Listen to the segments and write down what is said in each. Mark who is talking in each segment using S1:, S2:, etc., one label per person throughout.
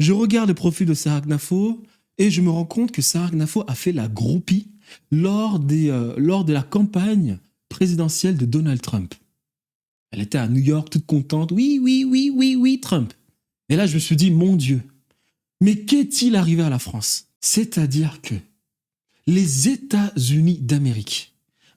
S1: Je regarde le profil de Sarah Gnafo et je me rends compte que Sarah Gnafo a fait la groupie lors de la campagne présidentielle de Donald Trump. Elle était à New York toute contente. Oui, oui, oui, oui, oui, Trump. Et là, je me suis dit, mon Dieu, mais qu'est-il arrivé à la France? C'est-à-dire que les États-Unis d'Amérique,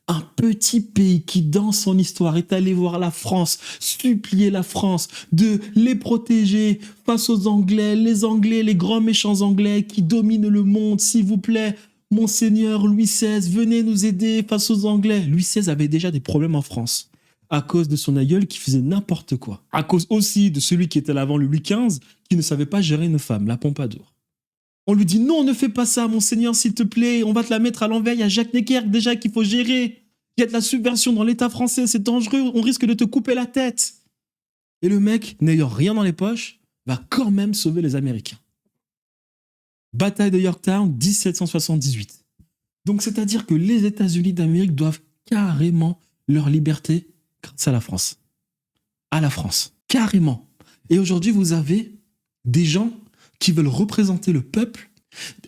S1: un petit pays qui, dans son histoire, est allé voir la France, supplier la France de les protéger face aux Anglais, les grands méchants Anglais qui dominent le monde, s'il vous plaît, Monseigneur Louis XVI, venez nous aider face aux Anglais. Louis XVI avait déjà des problèmes en France à cause de son aïeul qui faisait n'importe quoi. À cause aussi de celui qui était là avant Louis XV, qui ne savait pas gérer une femme, la Pompadour. On lui dit non, ne fais pas ça, Monseigneur, s'il te plaît, on va te la mettre à l'envers, il y a Jacques Necker déjà qu'il faut gérer. Il y a de la subversion dans l'État français, c'est dangereux, on risque de te couper la tête. Et le mec, n'ayant rien dans les poches, va quand même sauver les Américains. Bataille de Yorktown, 1778. Donc c'est-à-dire que les États-Unis d'Amérique doivent carrément leur liberté grâce à la France. À la France. Carrément. Et aujourd'hui, vous avez des gens qui veulent représenter le peuple,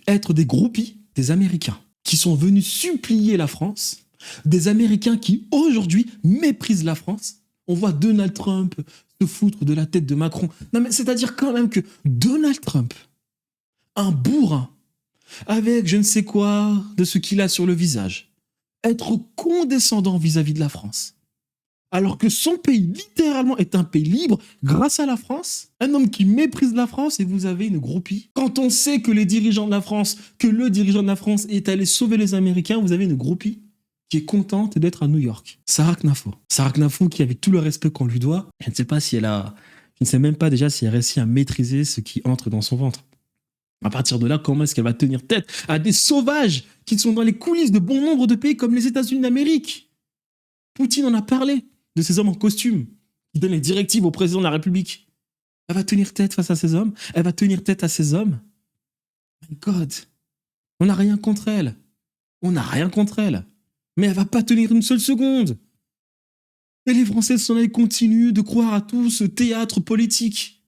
S1: être des groupies des Américains, qui sont venus supplier la France, des Américains qui, aujourd'hui, méprisent la France. On voit Donald Trump se foutre de la tête de Macron. Non, mais c'est-à-dire quand même que Donald Trump, un bourrin, avec je ne sais quoi de ce qu'il a sur le visage, être condescendant vis-à-vis de la France, alors que son pays, littéralement, est un pays libre grâce à la France, un homme qui méprise la France et vous avez une groupie. Quand on sait que le dirigeant de la France est allé sauver les Américains, vous avez une groupie qui est contente d'être à New York. Sarah Gnafo. Sarah Gnafo qui, avec tout le respect qu'on lui doit, je ne sais même pas déjà si elle a réussi à maîtriser ce qui entre dans son ventre. À partir de là, comment est-ce qu'elle va tenir tête à des sauvages qui sont dans les coulisses de bon nombre de pays comme les États-Unis d'Amérique? Poutine en a parlé, de ces hommes en costume qui donnent les directives au président de la République. Elle va tenir tête face à ces hommes. Elle va tenir tête à ces hommes. My God. On n'a rien contre elle. On n'a rien contre elle. Mais elle va pas tenir une seule seconde. Et les Français s'en continuent de croire à tout ce théâtre politique.